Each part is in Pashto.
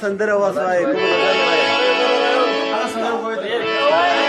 سندره واسوای کوم غزل وای هغه سندره وای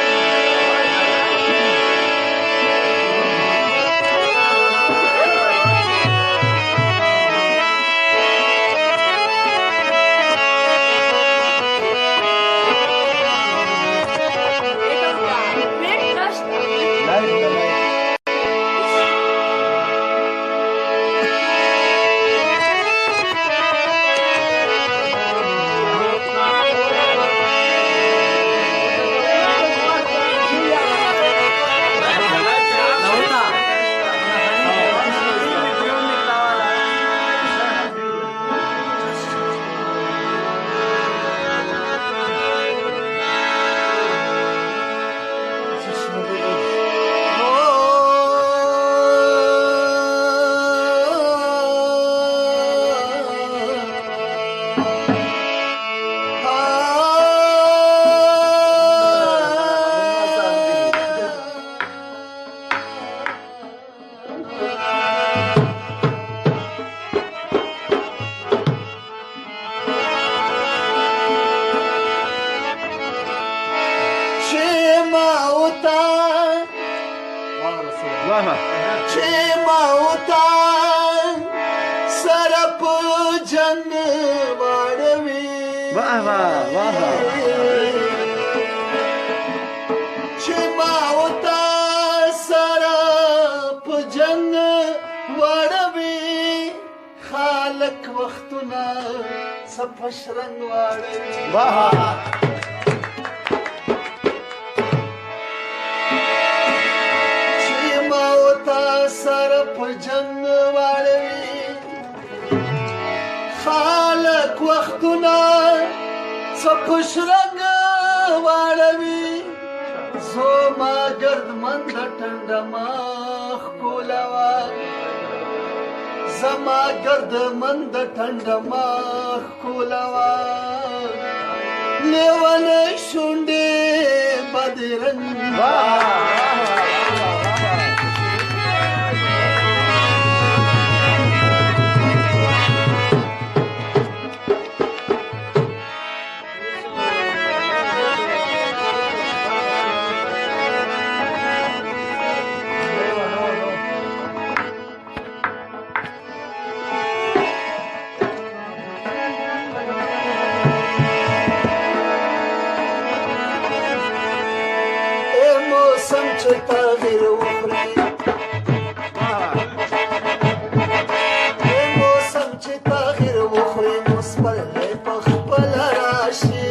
سره په جنګ واړوي واه واه واه چې ما او تا سره په جنګ واړوي خالق وختونه سپش رنگ واړوي واه سره په جنګ واړوي خالق وختونه سپش رنګ واړوي زما ګردمن د ټنډه مخ کولوه زما ګردمن د ټنډه مخ کولوه لیونۍ شونډې بدرنګ تغیر وخوري موسم چې تغیر وخوري نو سپرلی په خپل راشي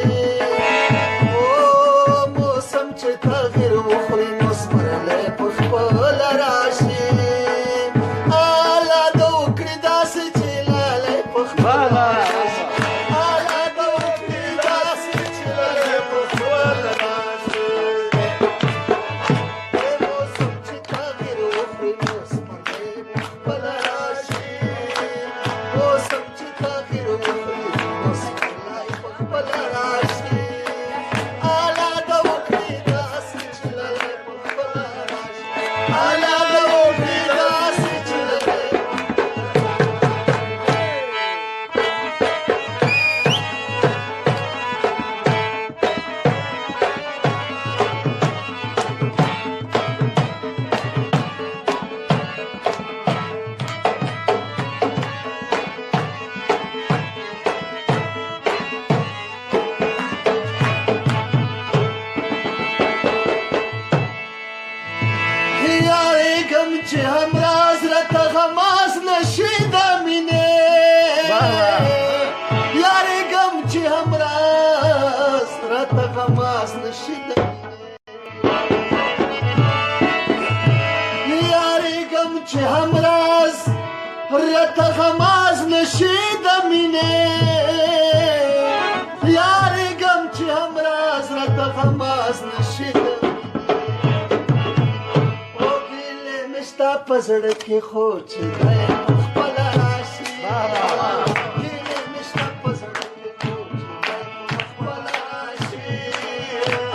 موسم چې تغیر وخوري نو سپرلی په خپل راشي الا د وکړي داسې چې لالی په خپل راشي الا د وکړي داسې چې لالی په خپل راشي چې همراز راته غماز نشي د مینې یارېږم چې همراز راته غماز نشي د مینې یارېږم چې همراز راته غماز نشي د مینې یارېږم چې همراز راته غماز نشي د ستا په زړه کې خو چې دی خپله راشي هیلې مې شته په زړه کې خو چې دی خپله راشي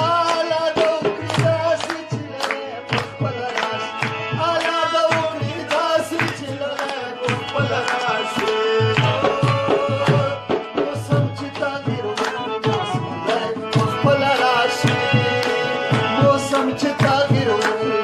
الا د وکړي داسې چې لری په خپله راشي الا د وکړي داسې چې لری په خپله راشي موسم چې تغیر وکړي په خپله راشي موسم چې تغیر وکړي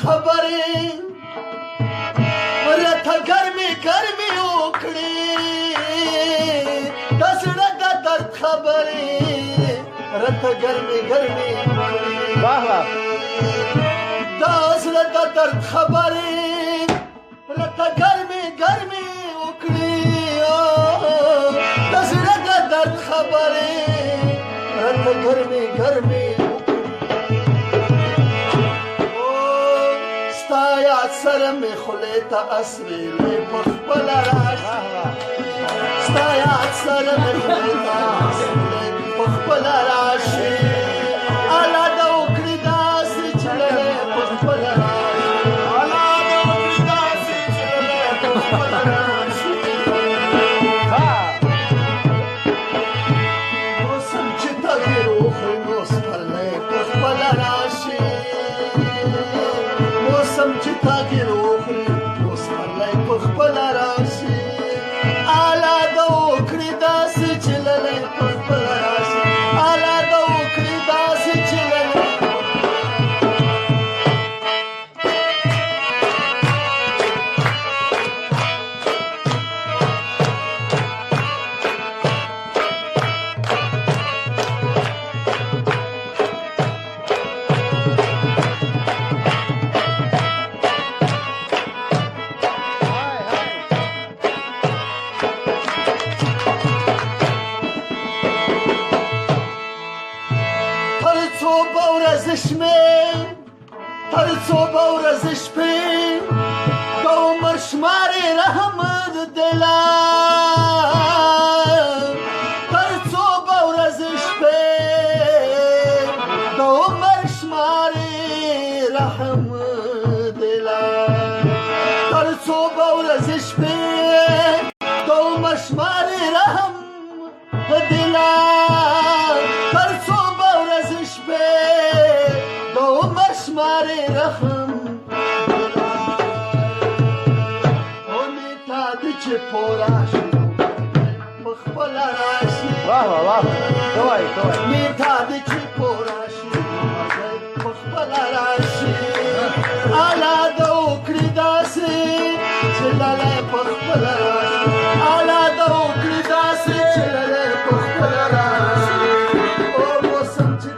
خبرې راته ګرمې ګرمې وکړې د زړه د درد خبرې راته ګرمې ګرمې وکړې د زړه د درد خبرې راته ګرمې ګرمې وکړې د زړه د درد خبرې راته ګرمې ګرمې سره مې خولې ته اسویلې په خپله راشي ستا یاد سره مې خولې ته اسویلې په خپله راشي الله دې وکړي داسې چې لړې په خپله راشي الله دې وکړي داسې چې لړې په خپله راشي موسم چې تغییر وخوري نو سپرلی په خپله راشي موسم چې تغییر وخوري نو سپرلی په خپله راشي الله دې وکړي داسې چې لړې په خپله راشي الله دې وکړي داسې چې لړې تر څو به ورځې شپې د عمر شمارې رحمت دله تر څو به ورځې شپې د عمر شمارې رحمت دله تر څو به ورځې شپې د عمر شمارې رحمت دله تر څو به ورځې شپې مارے رحم تا د چې پوراشي مخبل راشي واه واه واه کوي کوي می تا د چې پوراشي مخبل راشي الا د وکړي داسې چې لاله مخبل راشي الا د وکړي داسې چې لاله مخبل راشي او موسم چې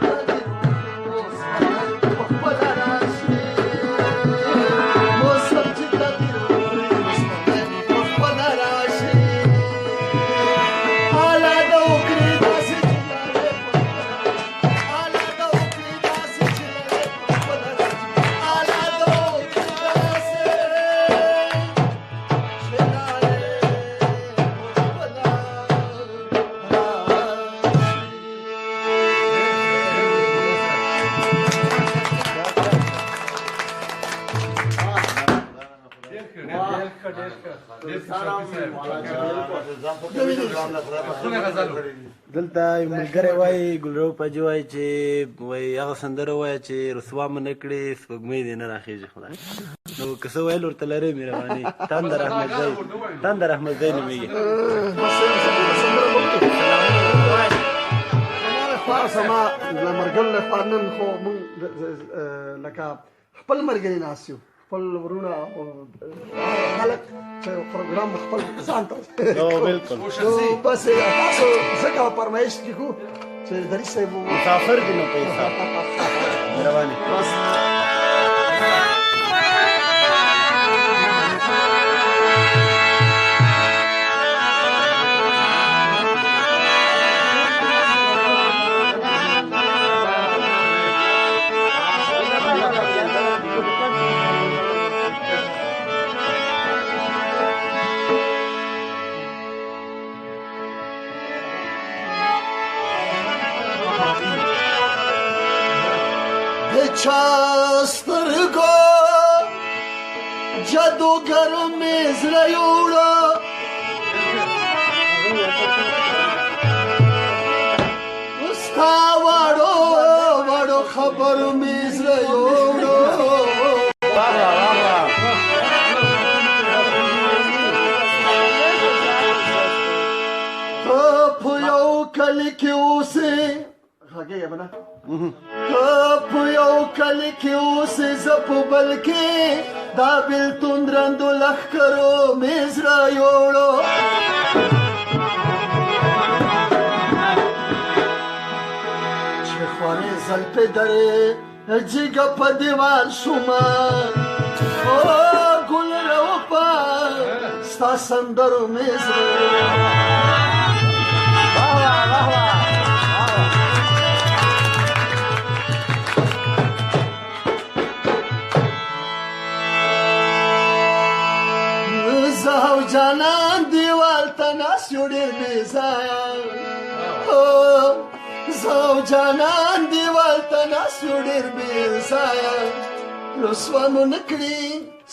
دلته یو ملګری وایي ګلرو پاجي وایي چې وایي هغه سندره وایي چې رسوا مې نه کړې سپوږمۍ دې نه راخېږي خدای نو که څه ویل ورته لرې مهرباني تندر احمدزی نومېږي زما له مرګل لخوا نن خو موږ لکه خپل ملګري ناست یو خپل ورونه خلک چې پروګرام خپل ځان ته بالکل بس تاسو ځکه فرمایش کیږو چې درې صاحب مسافر دي نو پیسې مهرباني بس چاسترگو جادوگر میز ریوڑا استا وڑو وڑو خبر میز ریوڑا کپ یو کلی کیو سے آگے ہے بنا کپ یو کلی کیو سے زپ بل کے دا بیلتون درندو لخ کرو میزرا یوڑو چه خوانی زل پی دره جیگا پا دیوان شما گل رو پا ستا سندرو میزرا زه او جانان دیوال ته ناست یو ډېر بې ځایه زه او جانان دیوال ته ناست یو ډېر بې ځایه رسوا مو نه کړي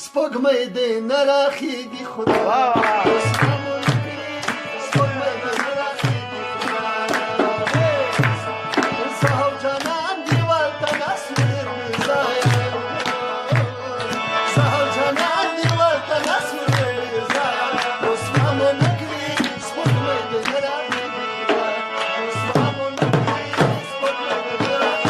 سپوږمۍ دې نه راخېږي خدای رسوا مو نه کړي سپوږمۍ دې نه راخېږي خدای زه او جانان دیوال ته ناست یو ډېر بې ځایه زه او جانان دیوال ته ناست یو ډېر بې ځایه رسوا مو نه کړي سپوږمۍ دې نه راخېږي خدای رسوا مو نه کړي سپوږمۍ دې نه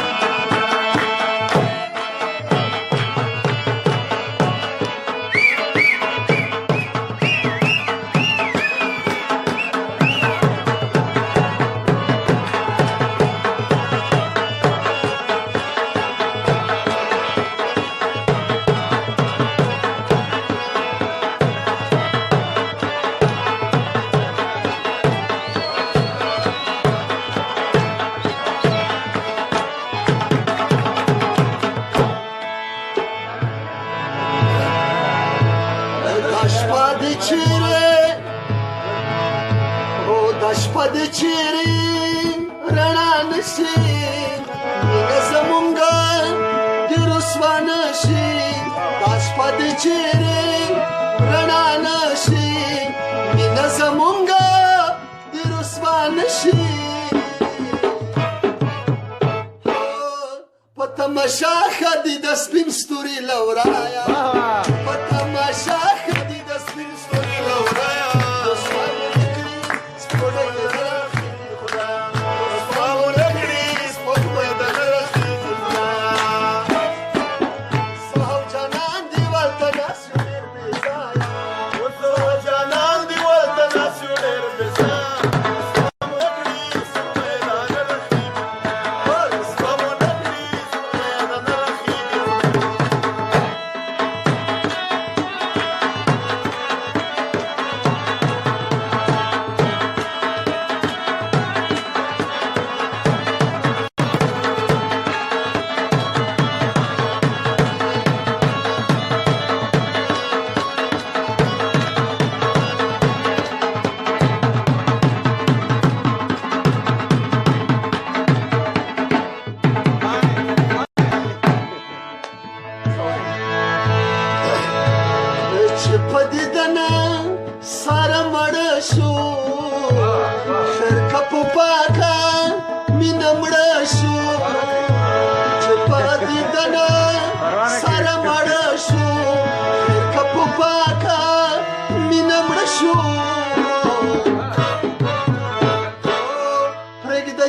شپه دې چیرې رڼا نشي مینه زمونږه دې رسوا نشي دا شپه دې چیرې رڼا نشي مینه زمونږه دې رسوا نشي په تماشا ښه دي د سپین ستوري لورایه په تماشا ښه دي د سپین ستوري لورایه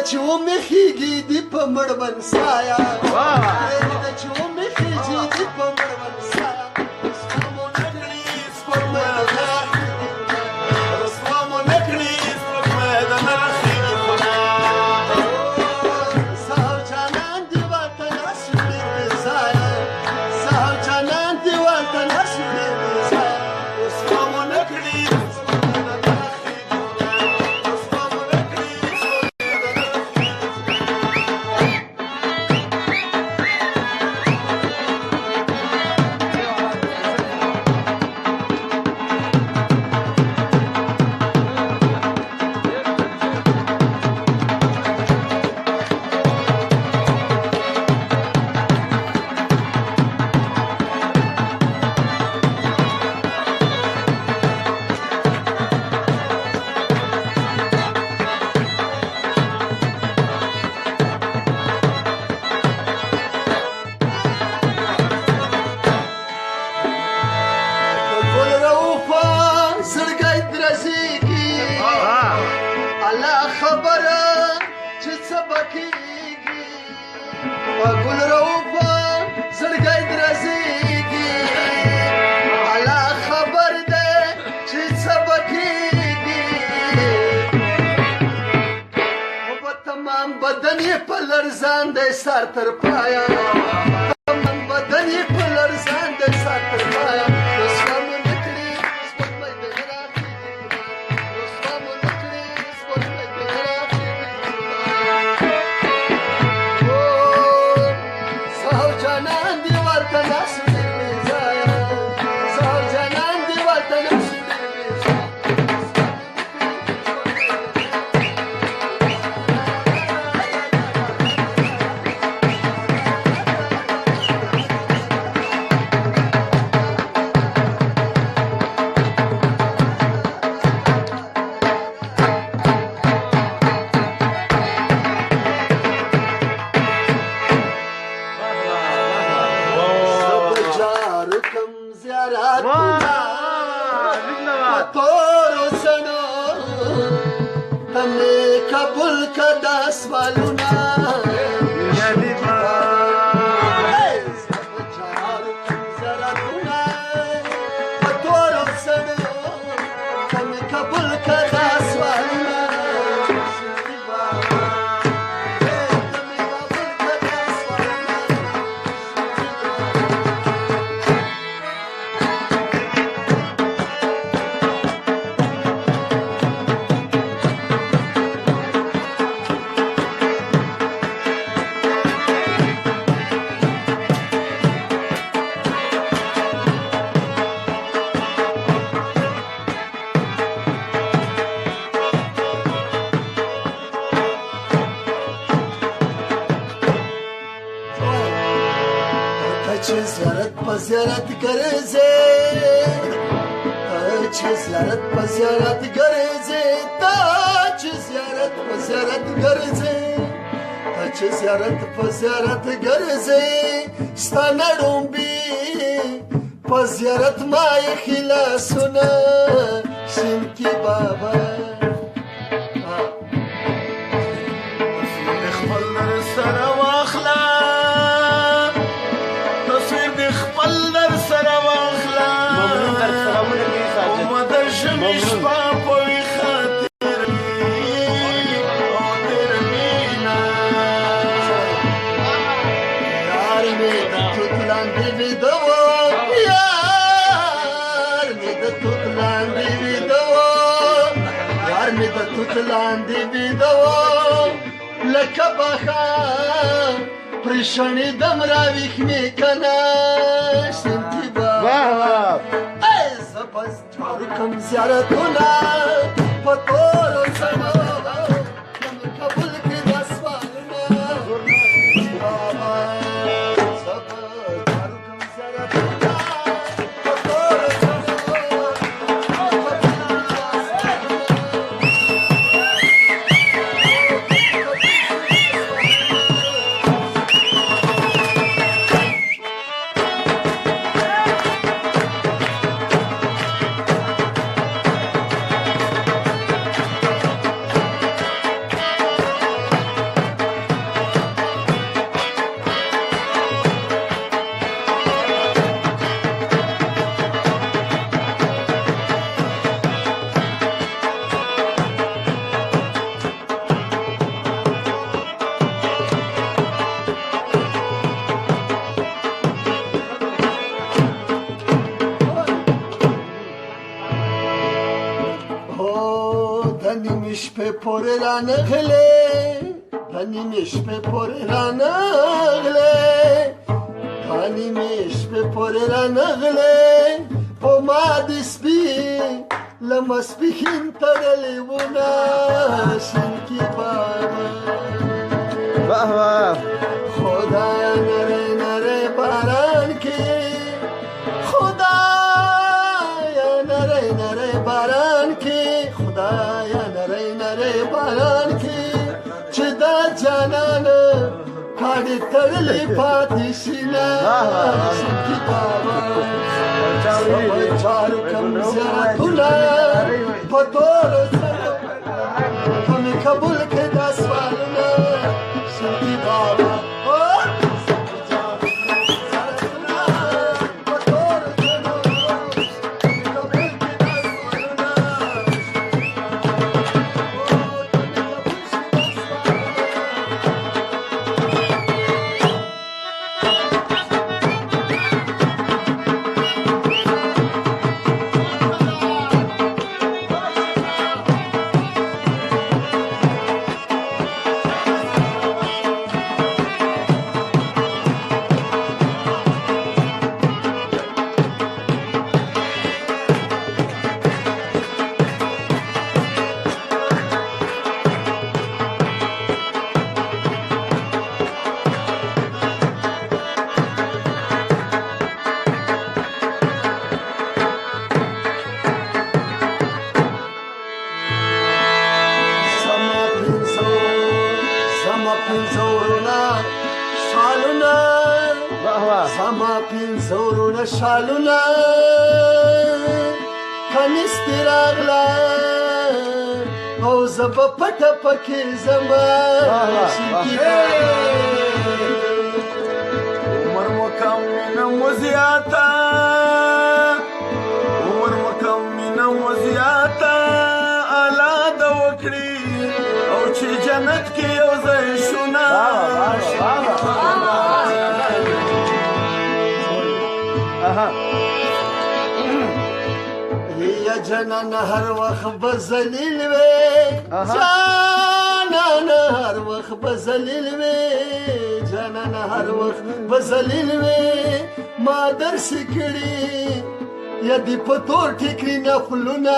چې ومې خېږي دي په مړوند سایه پرېږده چې ومې خېږي دي په مړوند سایه رسوا مو نه کړي سپوږمۍ د نه راخېږي رسوا مو نه کړي سپوږمۍ د نه راخېږي زه او جانان دیوال ته ناست یو ډېر بې ځایه زه او جانان دیوال ته ناست یو ډېر بې ځایه رسوا مو نه کړي سپوږمۍ د نه راخېږي رسوا مو نه کړي بدن یې په لرزان دی سر تر پایه تمام بدن یې په لرزان دی سر تر پایه رسوا مو نه کړي سپوږمۍ دې نه راخېږي رسوا مو نه کړي سپوږمۍ دې نه راخېږي زه او جانان دیوال ته ناست ډېر بې ځایه زه او جانان دیوال ته ناست ډېر زیارتونه تورو سنو تمه قبول کدا سوالونه زیارت په زیارت ګرځې چې زیارت په زیارت ګرځې تا چې زیارت په زیارت ګرځې تا چې زیارت په زیارت ګرځې ستا نړومبي په زیارت ما یې خلاصونه شین کې بابا خپل در سره واخله لاندې ویدو لکه بخار پرشنې دم راویښ مې کنه شنتي بابا زبز جارو کم زیارتونه په تورو سنو قبول کړي دا سوالونه بابا زبز جارو کم زیارتونه په تورو سنو شپې پورې رانغلې د نیمې شپې پورې رانغلې د نیمې شپې پورې رانغلې په ما د سپي له ماسپښین تړلې ونه شین کې بابا خدایا نری نری باران کې خدایا نری نری باران کې خدایا نری نری باران کې چې دا جانان کاډې تړلې پاتې شي نه شي بابا چارو کم زیارتونه په ټولو سره کمې قبول کړې دا سوالونه شي بابا Sama pinzoruna shaluna پرانستی راغله او زه به پټه پکې زما عمر مو کم مینه مو زیاته عمر مو کم مینه مو زیاته الاده وکړي او چې جنت کې یو ځای شونه یا جنان هر وخت به ذلیل وې جانان هر وخت به ذلیل وې جانان هر وخت به ذلیل وې ما درس کړي یا دې په تور ټیکري نفلونه